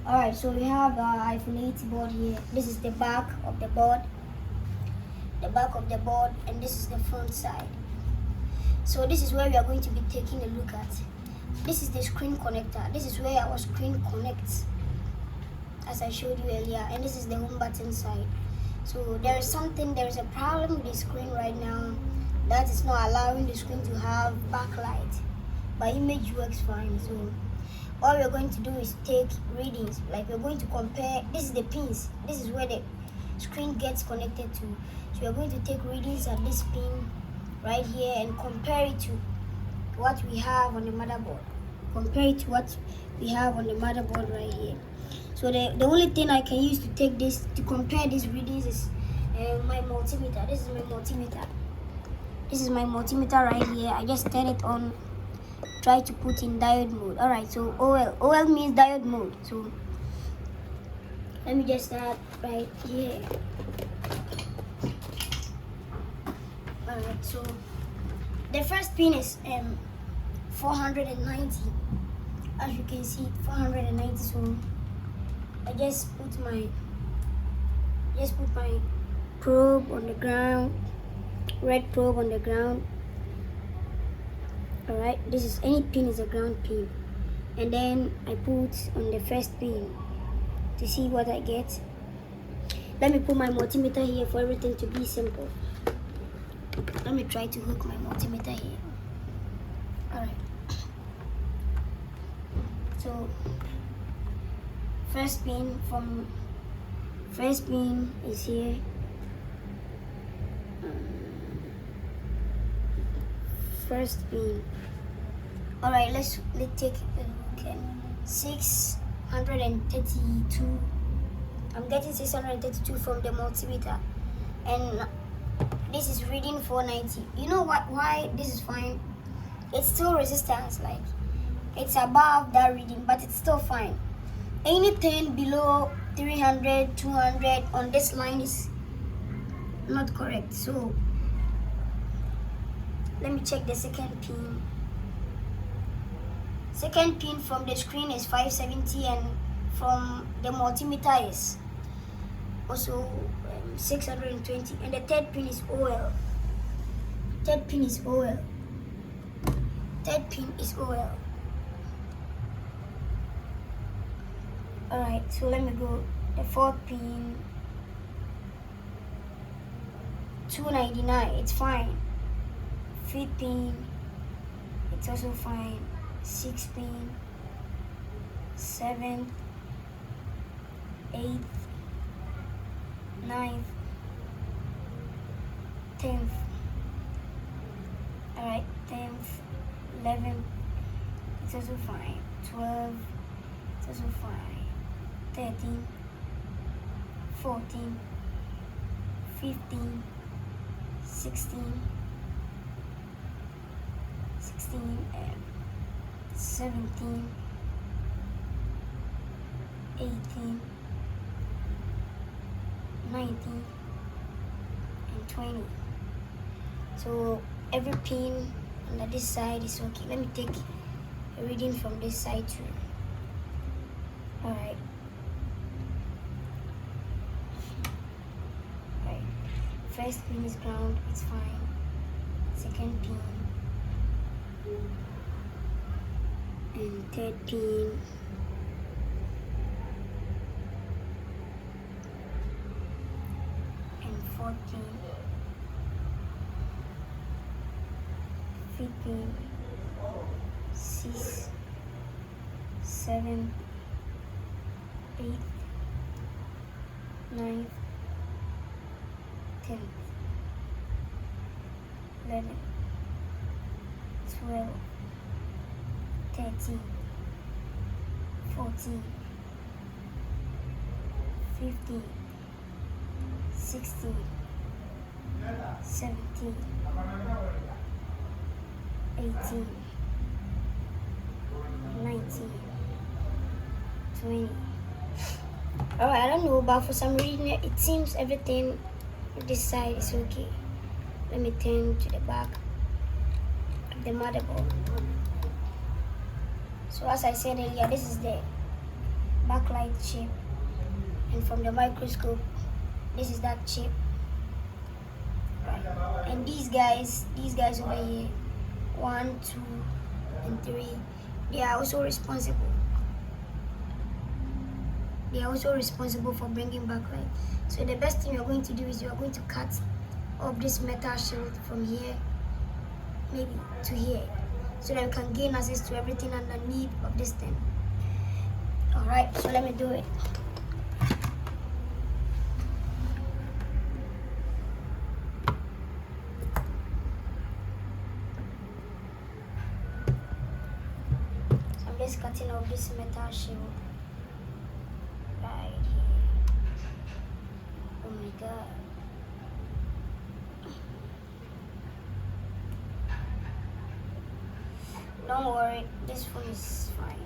Alright, so we have our iPhone 8 board here. This is the back of the board. And this is the front side. So this is where we are going to be taking a look at. This is the screen connector. This is where our screen connects, as I showed you earlier, and this is the home button side. So there is a problem with the screen right now that is not allowing the screen to have backlight, but image works fine. So what we're going to do is take readings, like we're going to compare. This is the pins, this is where the screen gets connected to. So we're going to take readings at this pin right here and compare it to what we have on the motherboard. Right here. So the only thing I can use to compare these readings is my multimeter. This is my multimeter right here. I just turn it on, try to put in diode mode. Alright, so OL means diode mode. So let me just start right here. Alright, so the first pin is 490. As you can see, 490. So I just put my probe on the ground, red probe on the ground. Alright, any pin is a ground pin, and then I put on the first pin to see what I get. Let me put my multimeter here for everything to be simple. Let me try to hook my multimeter here. Alright, so first pin is here. First pin. Alright, let's take a look at 632. I'm getting 632 from the multimeter, and this is reading 490. You know why this is fine? It's still resistance, like it's above that reading, but it's still fine. Anything below 300, 200 on this line is not correct. So let me check the second pin. Second pin from the screen is 570, and from the multimeter is also 620. And the third pin is OL. Alright, so let me go. The fourth pin, 299, it's fine. Fifth pin, it's also fine. Sixth pin, seventh, eighth, ninth, 10th. Alright, 10th, 11th, it's also fine. 12, it's also fine. 13, 14, 15, 16, 17, 18, 19, and 20. So every pin on this side is okay. Let me take a reading from this side too. Alright. First pin is ground, it's fine. Second pin and third pin, and fourth pin, fifth pin, 6, 7, 8, 9, 10, 11, 12, 13, 14, 15, 16, 17, 18, 19, 20. Alright, I don't know, but for some reason it seems everything this side is okay. Let me turn to the back of the motherboard. So as I said earlier, this is the backlight chip, and from the microscope, this is that chip. Right. And these guys over here, 1, 2, and 3, they are also responsible. They are also responsible for bringing backlight. So the best thing you're going to do is you're going to cut off this metal shield from here, maybe to here, so that you can gain access to everything underneath of this thing. Alright, so let me do it. So I'm just cutting off this metal shield right here. Oh my god. Don't worry, this phone is fine.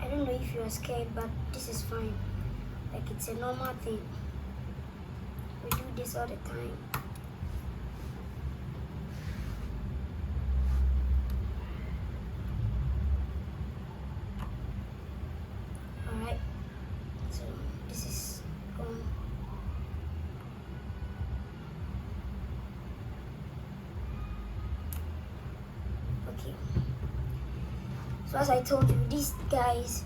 I don't know if you're scared, but this is fine. Like, it's a normal thing. We do this all the time. Alright, so this is gone. Okay. So as I told you, these guys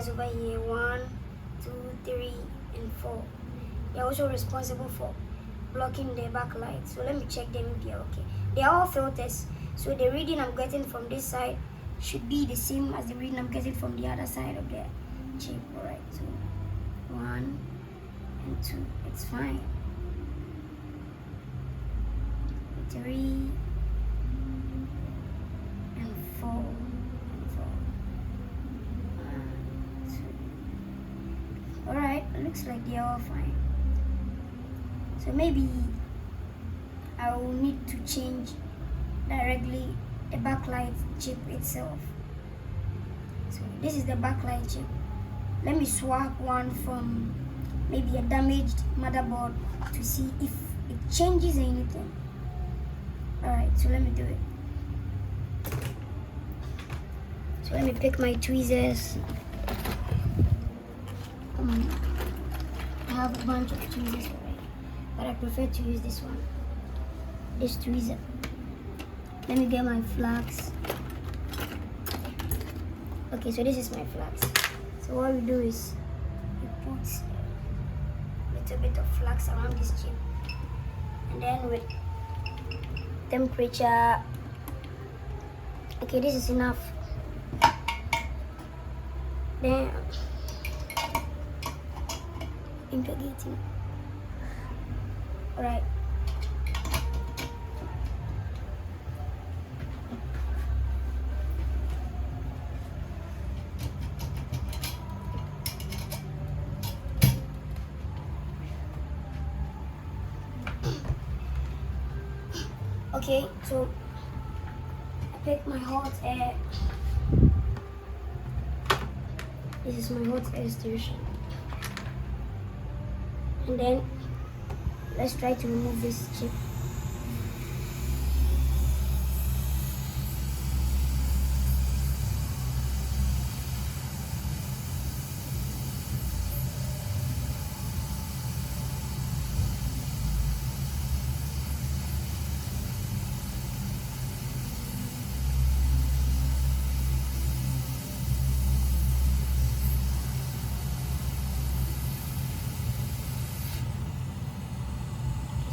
over here, 1, 2, 3, and 4, they're also responsible for blocking the backlight. So let me check them if they're okay. They are all filters, so the reading I'm getting from this side should be the same as the reading I'm getting from the other side of the chip. Alright, so 1 and 2, it's fine. 3 and 4 and 4. 1, 2. Alright, looks like they're all fine. So maybe I will need to change directly the backlight chip itself. So this is the backlight chip. Let me swap one from maybe a damaged motherboard to see if it changes anything. Alright, so let me do it. So let me pick my tweezers. I have a bunch of tweezers already, but I prefer to use this one, this tweezer. Let me get my flax. Okay, so this is my flax. So what we do is we put a little bit of flax around this chip, and then with temperature, okay, this is enough. Then integrating. Alright. Okay, so I pick my hot air. This is my hot air station. And then let's try to remove this chip.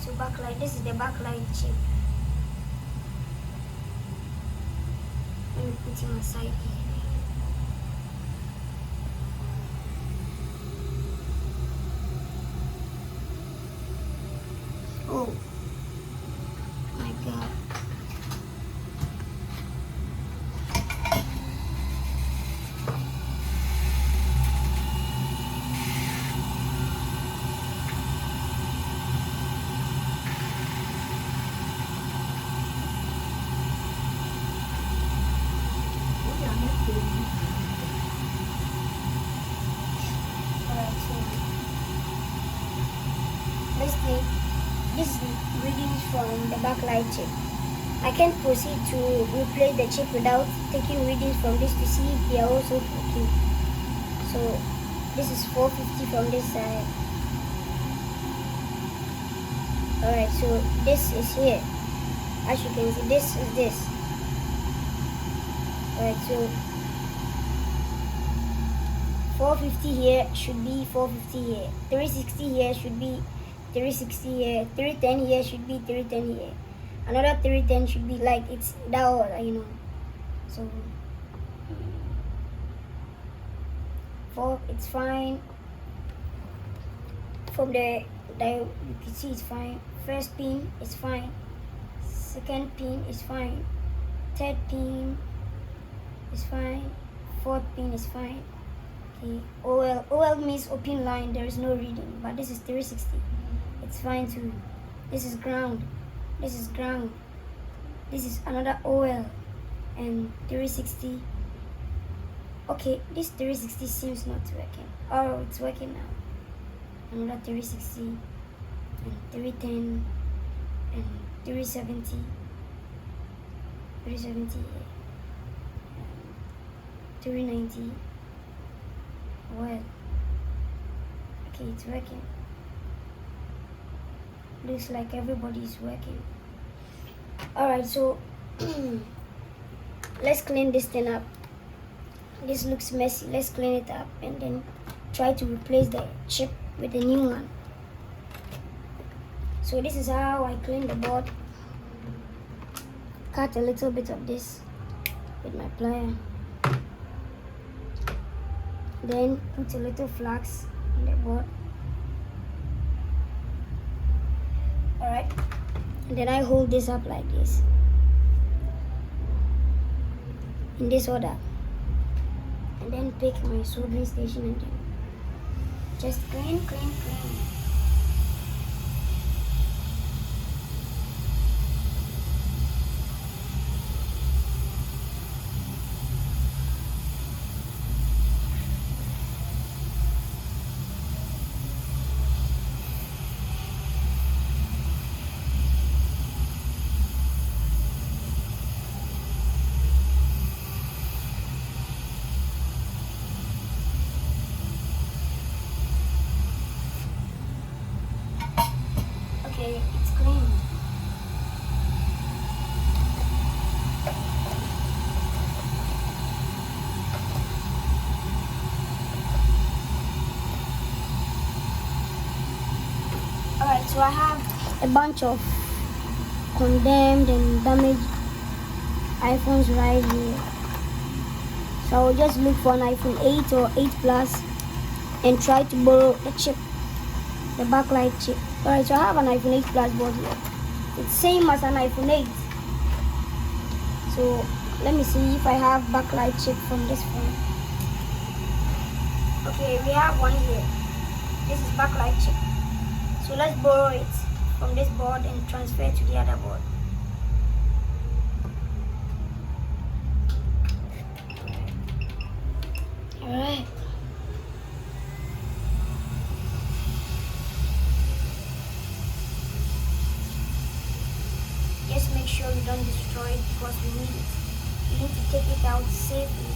So backlight, this is the backlight chip. Let me put him aside here. Oh my god. from the backlight chip. I can't proceed to replace the chip without taking readings from this to see if they are also okay. So this is 450 from this side. Alright, so this is here. As you can see, this is this. Alright, so 450 here should be 450 here. 360 here should be 360 here. 310 here should be 310 here. Another 310 should be like it's that order, you know. So 4, it's fine. From the you can see it's fine. First pin is fine. Second pin is fine. Third pin is fine. Fourth pin is fine. Okay. OL means open line. There is no reading, but this is 360. It's fine too. This is ground. This is ground. This is another OL and 360. Okay, this 360 seems not working. Oh, it's working now. Another 360 and 310 and 370. 370 and 390. Well, okay, it's working. Looks like everybody is working. Alright, so let's clean this thing up. This looks messy. Let's clean it up and then try to replace the chip with a new one. So this is how I clean the board. Cut a little bit of this with my plier. Then put a little flax on the board. Alright. And then I hold this up like this. In this order. And then pick my soldering station and then just clean. Okay, it's clean. Alright, so I have a bunch of condemned and damaged iPhones right here. So I'll just look for an iPhone 8 or 8 Plus and try to borrow the chip, the backlight chip. Alright, so I have an iPhone 8 Plus board here. It's same as an iPhone 8. So let me see if I have backlight chip from this phone. Okay, we have one here. This is backlight chip. So let's borrow it from this board and transfer it to the other board. Alright. Just make sure you don't destroy it because we need it. You need to take it out safely.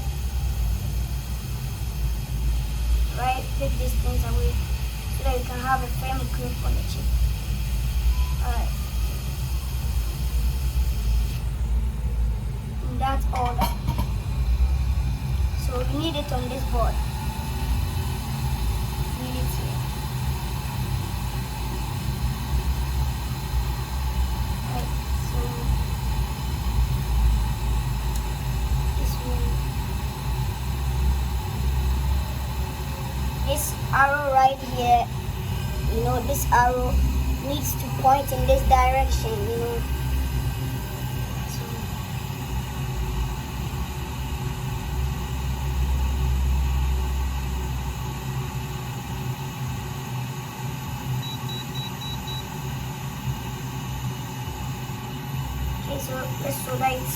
Right? Take these things away so that you can have a firm grip on the chip. Alright. In that order. So we need it on this board. We need it here. Right, so this one. This arrow right here, you know, this arrow needs to point in this direction, you know. Okay, so let's solder it.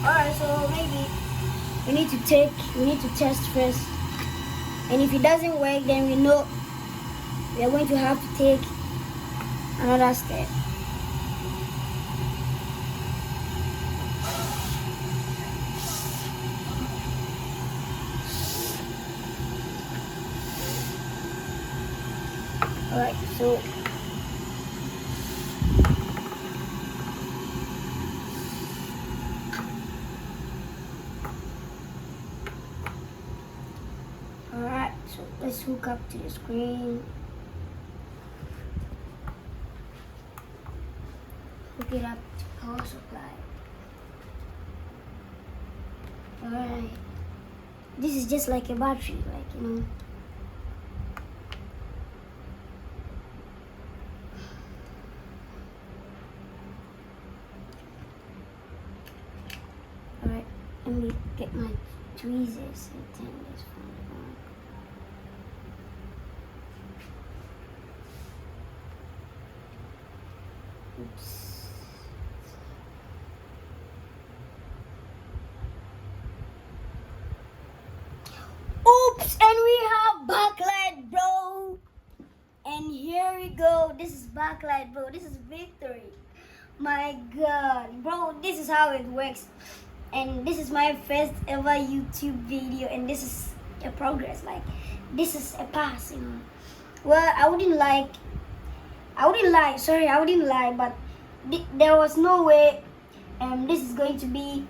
Alright, so maybe we need to test first. And if it doesn't work, then we know we are going to have to take another step. Alright, so let's hook up to the screen. Hook it up to power supply. Alright. This is just like a battery, like, you know. Alright, let me get my tweezers and turn this phone on. Oops. Oops, and we have backlight, bro. And here we go. This is backlight, bro. This is victory. My God, bro, this is how it works. And this is my first ever YouTube video, and this is a progress. Like, this is a pass, you know. Well, I wouldn't lie, but there was no way this is going to be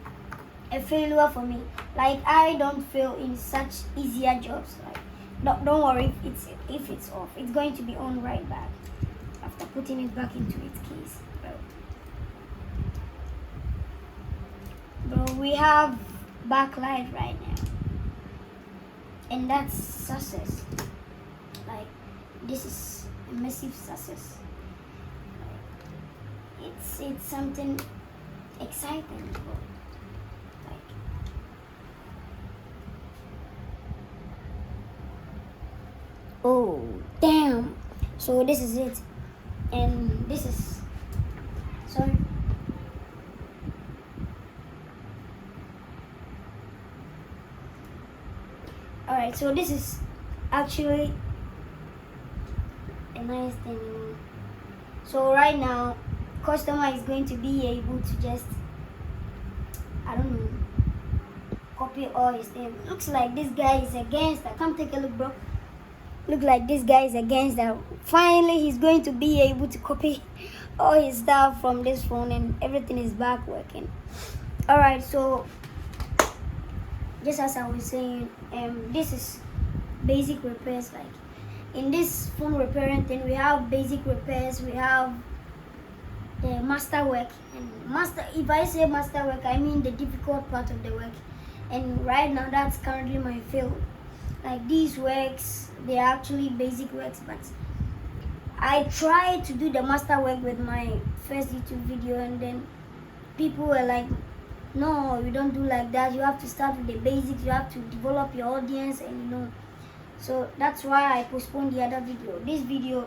a failure for me. Like, I don't fail in such easier jobs. Like, don't worry if it's off. It's going to be on right back after putting it back into its case, bro, we have backlight right now, and that's success. Like, this is a massive success. Like, it's something exciting, bro. Like, oh damn! So this is it, and this is sorry. Alright, so this is actually a nice thing. So right now, customer is going to be able to just, I don't know, copy all his things. Looks like this guy is against that. Come take a look, bro. Look like this guy is against that. Finally, he's going to be able to copy all his stuff from this phone, and everything is back working. Alright, so just as I was saying, this is basic repairs. Like, in this phone repairing thing, we have basic repairs, we have the master work. And if I say master work, I mean the difficult part of the work. And right now, that's currently my field. Like, these works, they're actually basic works, but I tried to do the master work with my first YouTube video, and then people were like, no, you don't do like that. You have to start with the basics. You have to develop your audience, and you know. So that's why I postponed the other video.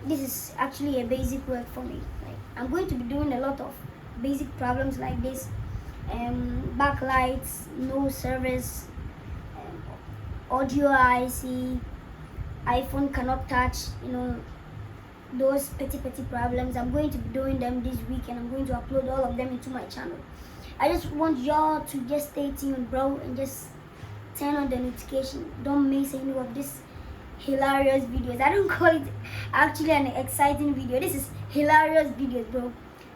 This is actually a basic work for me. Like, I'm going to be doing a lot of basic problems like this. Backlights, no service, audio IC, iPhone cannot touch, you know, those petty problems. I'm going to be doing them this week, and I'm going to upload all of them into my channel. I just want y'all to just stay tuned, bro, and just turn on the notification. Don't miss any of these hilarious videos. I don't call it actually an exciting video. This is hilarious videos, bro.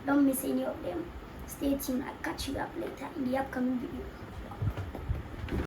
Don't miss any of them. Stay tuned. I'll catch you up later in the upcoming video.